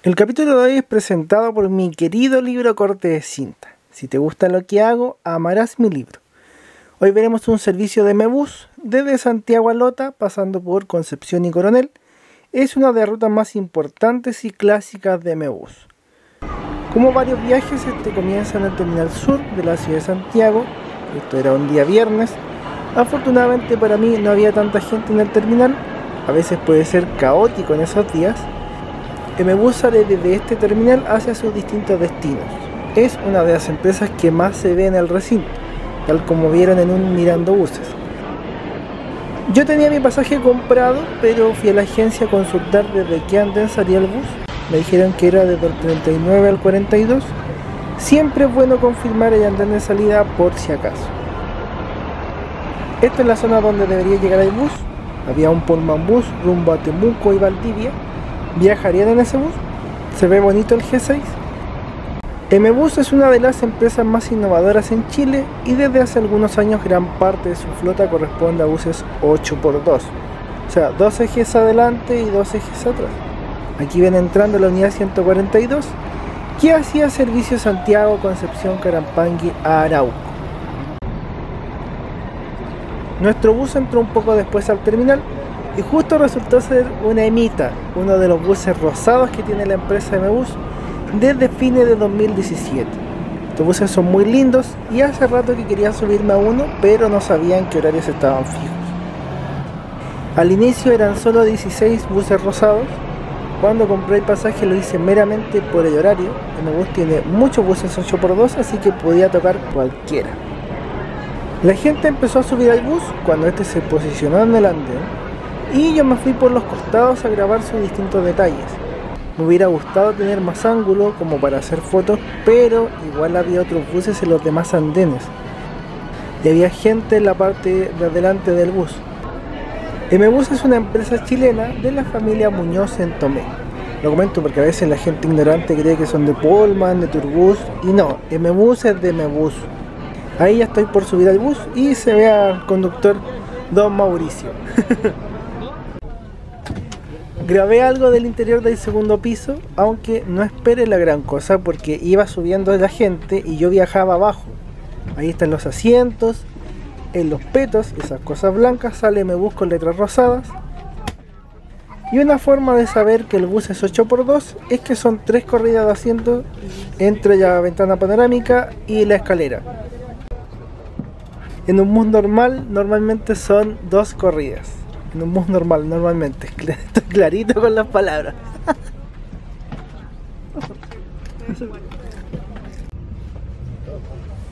El capítulo de hoy es presentado por mi querido libro Corte de Cinta. Si te gusta lo que hago, amarás mi libro. Hoy veremos un servicio de Mebus desde Santiago a Lota, pasando por Concepción y Coronel. Es una de las rutas más importantes y clásicas de Mebus. Como varios viajes, comienza en el terminal sur de la ciudad de Santiago. Esto era un día viernes. Afortunadamente para mí no había tanta gente en el terminal. A veces puede ser caótico en esos días. Mebus sale desde este terminal hacia sus distintos destinos. Es una de las empresas que más se ve en el recinto, tal como vieron en un Mirando Buses. Yo tenía mi pasaje comprado, pero fui a la agencia a consultar desde qué andén salía el bus. Me dijeron que era desde el 39 al 42. Siempre es bueno confirmar el andén de salida por si acaso. Esta es la zona donde debería llegar el bus. Había un Pullman bus rumbo a Temuco y Valdivia. ¿Viajarían en ese bus? ¿Se ve bonito el G6? Mebus es una de las empresas más innovadoras en Chile y desde hace algunos años gran parte de su flota corresponde a buses 8x2. O sea, 2 ejes adelante y 2 ejes atrás. Aquí viene entrando la unidad 142 que hacía servicio Santiago, Concepción, Carampangui a Arauco. Nuestro bus entró un poco después al terminal y justo resultó ser una Emita, uno de los buses rosados que tiene la empresa de Mebus desde fines de 2017. Estos buses son muy lindos y hace rato que quería subirme a uno, pero no sabía en qué horarios estaban fijos. Al inicio eran solo 16 buses rosados. Cuando compré el pasaje lo hice meramente por el horario. Mebus tiene muchos buses 8x2, así que podía tocar cualquiera. La gente empezó a subir al bus cuando este se posicionó en el andén y yo me fui por los costados a grabar sus distintos detalles. Me hubiera gustado tener más ángulo como para hacer fotos, pero igual había otros buses en los demás andenes y había gente en la parte de adelante del bus. Mebus es una empresa chilena de la familia Muñoz en Tomé. Lo comento porque a veces la gente ignorante cree que son de Pullman, de Turbus, y no, Mebus es de Mebus. Ahí ya estoy por subir al bus y se ve al conductor Don Mauricio. Grabé algo del interior del segundo piso, aunque no espere la gran cosa porque iba subiendo la gente y yo viajaba abajo. Ahí están los asientos, en los petos, esas cosas blancas, sale Mebus con letras rosadas. Y una forma de saber que el bus es 8x2 es que son 3 corridas de asientos entre la ventana panorámica y la escalera. En un bus normal, normalmente son 2 corridas. En un bus normal, normalmente. Estoy clarito con las palabras.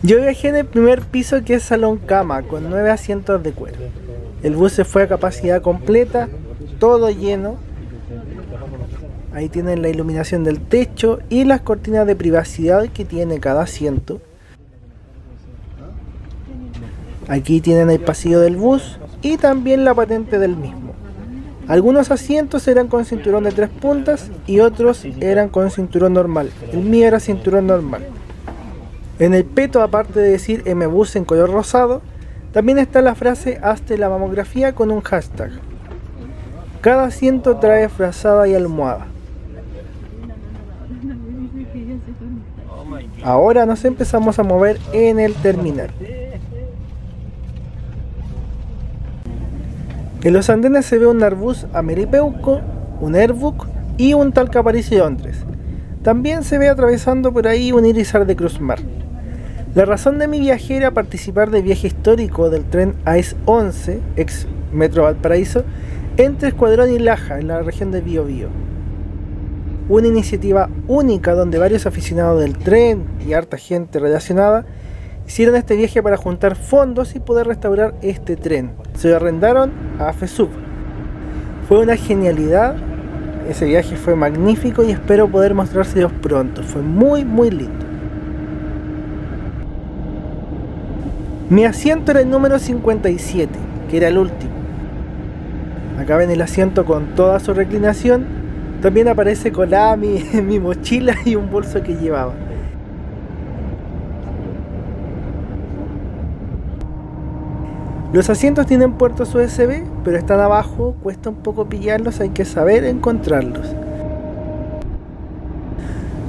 Yo viajé en el primer piso, que es salón cama, con 9 asientos de cuero. El bus se fue a capacidad completa, todo lleno. Ahí tienen la iluminación del techo y las cortinas de privacidad que tiene cada asiento. Aquí tienen el pasillo del bus y también la patente del mismo. Algunos asientos eran con cinturón de 3 puntas y otros eran con cinturón normal. El mío era cinturón normal. En el peto, aparte de decir Mebus en color rosado, también está la frase "Hazte la mamografía" con un hashtag. Cada asiento trae frazada y almohada. Ahora nos empezamos a mover en el terminal. En los andenes se ve un Airbus Ameripeuco, un Airbook y un Talca París y Londres. También se ve atravesando por ahí un Irizar de Cruzmar. La razón de mi viaje era participar del viaje histórico del tren AES 11, ex Metro Valparaíso, entre Escuadrón y Laja, en la región de Biobío. Una iniciativa única donde varios aficionados del tren y harta gente relacionada hicieron este viaje para juntar fondos y poder restaurar este tren. Se lo arrendaron a FESUB. Fue una genialidad, ese viaje fue magnífico y espero poder mostrárselos pronto. Fue muy lindo. Mi asiento era el número 57, que era el último. Acá ven el asiento con toda su reclinación. También aparece colada mi mochila y un bolso que llevaba. Los asientos tienen puertos USB, pero están abajo, cuesta un poco pillarlos, hay que saber encontrarlos.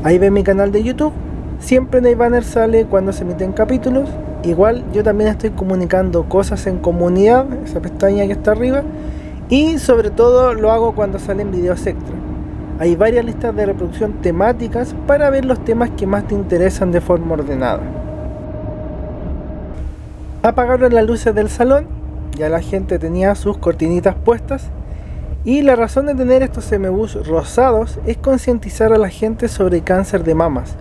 Ahí ven mi canal de YouTube, siempre en el banner sale cuando se emiten capítulos. Igual yo también estoy comunicando cosas en comunidad, esa pestaña que está arriba, y sobre todo lo hago cuando salen videos extra. Hay varias listas de reproducción temáticas para ver los temas que más te interesan de forma ordenada. Apagaron las luces del salón, ya la gente tenía sus cortinitas puestas, y la razón de tener estos MBUs rosados es concientizar a la gente sobre cáncer de mamas,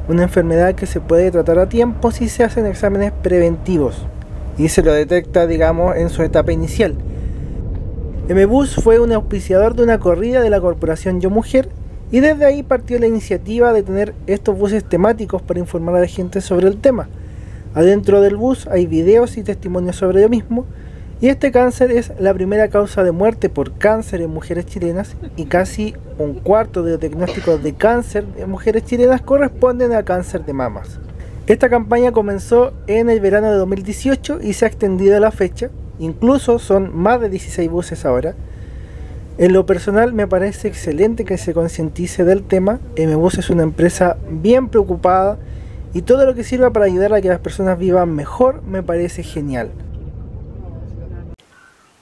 una enfermedad que se puede tratar a tiempo si se hacen exámenes preventivos y se lo detecta, digamos, en su etapa inicial. MBUS fue un auspiciador de una corrida de la corporación Yo Mujer, y desde ahí partió la iniciativa de tener estos buses temáticos para informar a la gente sobre el tema. Adentro del bus hay videos y testimonios sobre ello mismo, y este cáncer es la primera causa de muerte por cáncer en mujeres chilenas, y casi un cuarto de los diagnósticos de cáncer en mujeres chilenas corresponden a cáncer de mamas. Esta campaña comenzó en el verano de 2018 y se ha extendido a la fecha, incluso son más de 16 buses ahora. En lo personal me parece excelente que se concientice del tema. MBUS es una empresa bien preocupada, y todo lo que sirva para ayudar a que las personas vivan mejor me parece genial.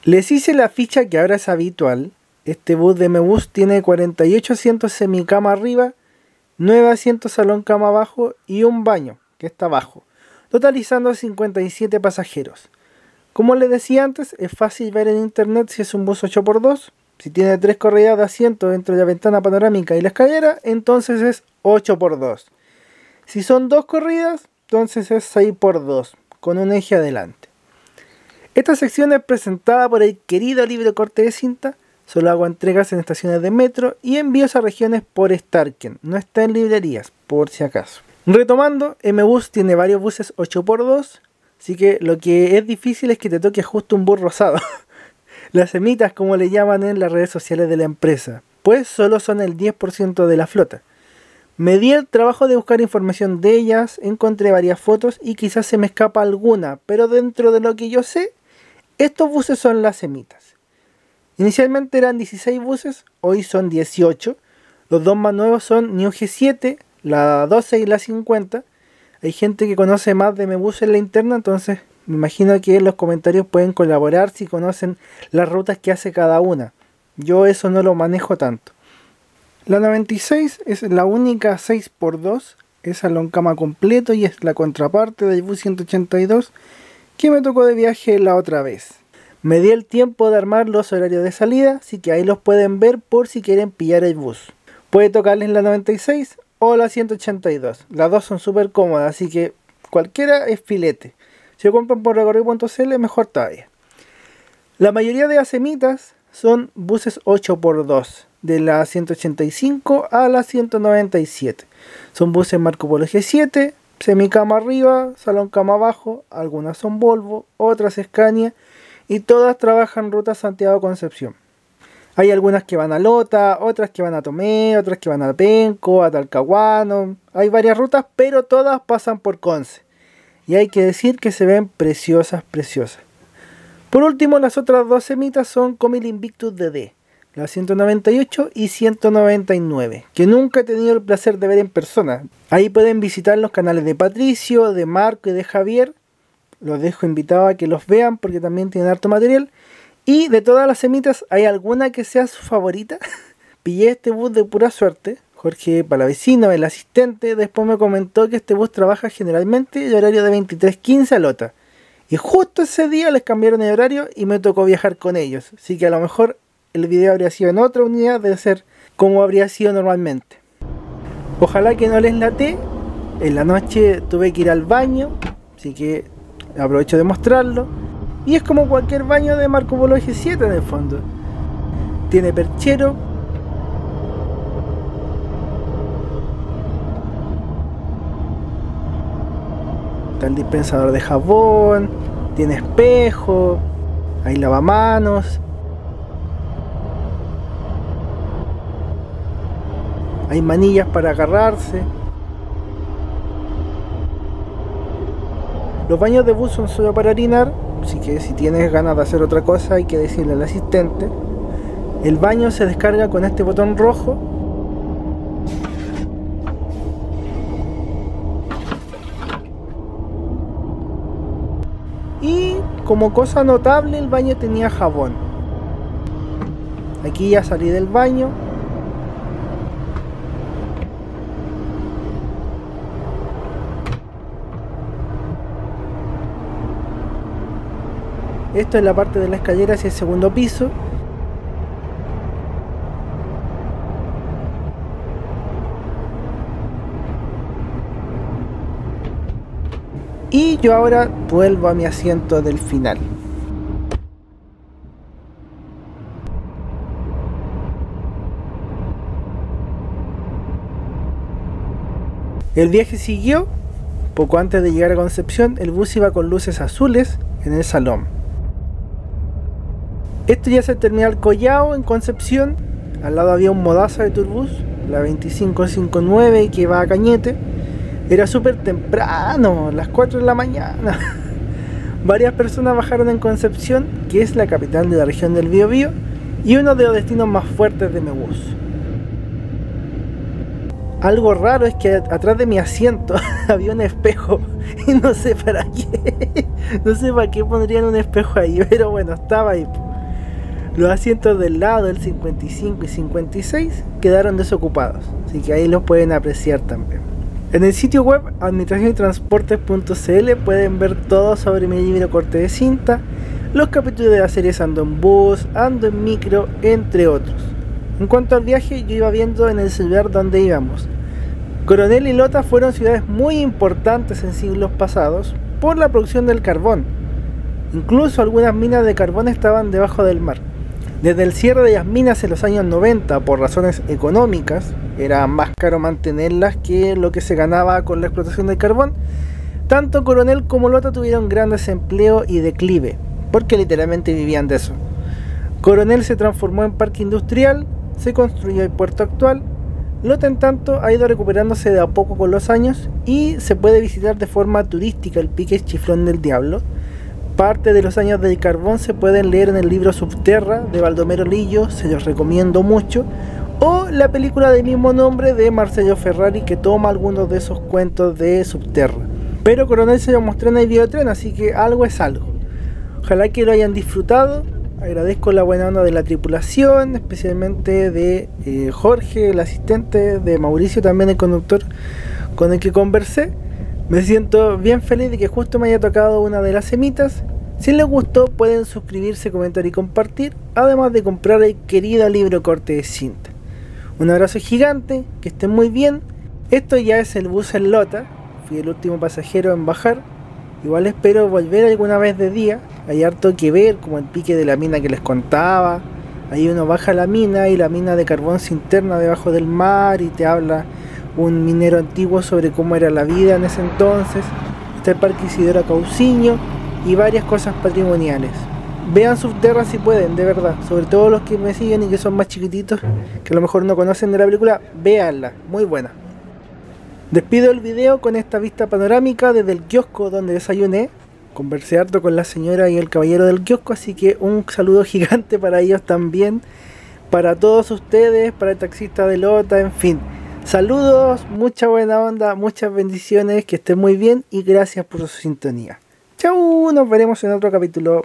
Les hice la ficha que ahora es habitual. Este bus de MBUS tiene 48 asientos semicama arriba, 9 asientos salón cama abajo y un baño que está abajo, totalizando 57 pasajeros. Como les decía antes, es fácil ver en internet si es un bus 8x2. Si tiene 3 corridas de asiento entre la ventana panorámica y la escalera, entonces es 8x2. Si son 2 corridas, entonces es 6x2, con un eje adelante. Esta sección es presentada por el querido Libre Corte de Cinta. Solo hago entregas en estaciones de metro y envíos a regiones por Starken. No está en librerías, por si acaso. Retomando, MBUS tiene varios buses 8x2, así que lo que es difícil es que te toque justo un bus rosado. Las semitas, como le llaman en las redes sociales de la empresa, pues solo son el 10% de la flota. Me di el trabajo de buscar información de ellas, encontré varias fotos y quizás se me escapa alguna, pero dentro de lo que yo sé, estos buses son las semitas. Inicialmente eran 16 buses, hoy son 18. Los dos más nuevos son New G7, la 12 y la 50. Hay gente que conoce más de MBUS en la interna, entonces me imagino que en los comentarios pueden colaborar si conocen las rutas que hace cada una. Yo eso no lo manejo tanto. La 96 es la única 6x2, es salón cama completo y es la contraparte del bus 182 que me tocó de viaje la otra vez. Me di el tiempo de armar los horarios de salida, así que ahí los pueden ver por si quieren pillar el bus. Puede tocarles la 96 o la 182, las dos son súper cómodas, así que cualquiera es filete. Si lo compran por recorrido.cl mejor todavía. La mayoría de las semitas son buses 8x2, de la 185 a la 197. Son buses Marco Polo G7, semicama arriba, salón cama abajo, algunas son Volvo, otras Scania, y todas trabajan ruta Santiago-Concepción. Hay algunas que van a Lota, otras que van a Tomé, otras que van a Penco, a Talcahuano. Hay varias rutas, pero todas pasan por Conce. Y hay que decir que se ven preciosas, preciosas. Por último, las otras dos semitas son Comil Invictus DD, la 198 y 199, que nunca he tenido el placer de ver en persona. Ahí pueden visitar los canales de Patricio, de Marco y de Javier. Los dejo invitados a que los vean porque también tienen harto material. Y de todas las semitas, ¿hay alguna que sea su favorita? Pillé este bus de pura suerte. Jorge Palavecino, el asistente, después me comentó que este bus trabaja generalmente el horario de 23:15 a Lota. Y justo ese día les cambiaron el horario y me tocó viajar con ellos. Así que a lo mejor el video habría sido en otra unidad de ser como habría sido normalmente. Ojalá que no les late. En la noche tuve que ir al baño, así que aprovecho de mostrarlo. Y es como cualquier baño de Marco Polo G7 en el fondo. Tiene perchero. Está el dispensador de jabón. Tiene espejo. Hay lavamanos. Hay manillas para agarrarse. Los baños de bus son solo para orinar, así que si tienes ganas de hacer otra cosa hay que decirle al asistente. El baño se descarga con este botón rojo como cosa notable, el baño tenía jabón. Aquí ya salí del baño. Esto es la parte de la escalera hacia el segundo piso. Y yo ahora vuelvo a mi asiento del final. El viaje siguió. Poco antes de llegar a Concepción, el bus iba con luces azules en el salón. Esto ya es el terminal Collao en Concepción. Al lado había un modaza de Turbus, la 2559, que va a Cañete. Era súper temprano, las 4 de la mañana. Varias personas bajaron en Concepción, que es la capital de la región del Biobío y uno de los destinos más fuertes de Mebus. Algo raro es que atrás de mi asiento había un espejo y no sé para qué. No sé para qué pondrían un espejo ahí, pero bueno, estaba ahí. Los asientos del lado, el 55 y 56, quedaron desocupados, así que ahí los pueden apreciar también. En el sitio web administracionytransportes.cl pueden ver todo sobre mi libro Corte de Cinta, los capítulos de las series Ando en Bus, Ando en Micro, entre otros. En cuanto al viaje, yo iba viendo en el celular dónde íbamos. Coronel y Lota fueron ciudades muy importantes en siglos pasados por la producción del carbón. Incluso algunas minas de carbón estaban debajo del mar. Desde el cierre de las minas en los años 90, por razones económicas, era más caro mantenerlas que lo que se ganaba con la explotación del carbón, tanto Coronel como Lota tuvieron gran desempleo y declive, porque literalmente vivían de eso. Coronel se transformó en parque industrial, se construyó el puerto actual. Lota, en tanto, ha ido recuperándose de a poco con los años y se puede visitar de forma turística el Pique Chiflón del Diablo. Parte de los años del carbón se pueden leer en el libro Subterra de Baldomero Lillo, se los recomiendo mucho, o la película del mismo nombre de Marcello Ferrari, que toma algunos de esos cuentos de Subterra. Pero Coronel se lo mostró en el videotren, así que algo es algo. Ojalá que lo hayan disfrutado. Agradezco la buena onda de la tripulación, especialmente de Jorge, el asistente, de Mauricio, también el conductor con el que conversé. Me siento bien feliz de que justo me haya tocado una de las semitas. Si les gustó, pueden suscribirse, comentar y compartir, además de comprar el querido libro Corte de Cinta. Un abrazo gigante, que estén muy bien. Esto ya es el bus en Lota, fui el último pasajero en bajar. Igual espero volver alguna vez de día. Hay harto que ver, como el pique de la mina que les contaba. Ahí uno baja la mina y la mina de carbón se interna debajo del mar y te habla un minero antiguo sobre cómo era la vida en ese entonces. Está el Parque Isidora Cauciño y varias cosas patrimoniales. Vean Subterra si pueden, de verdad. Sobre todo los que me siguen y que son más chiquititos, que a lo mejor no conocen de la película, véanla, muy buena. Despido el video con esta vista panorámica desde el kiosco donde desayuné. Conversé harto con la señora y el caballero del kiosco, así que un saludo gigante para ellos también, para todos ustedes, para el taxista de Lota, en fin. Saludos, mucha buena onda, muchas bendiciones, que estén muy bien y gracias por su sintonía. Chau, nos veremos en otro capítulo.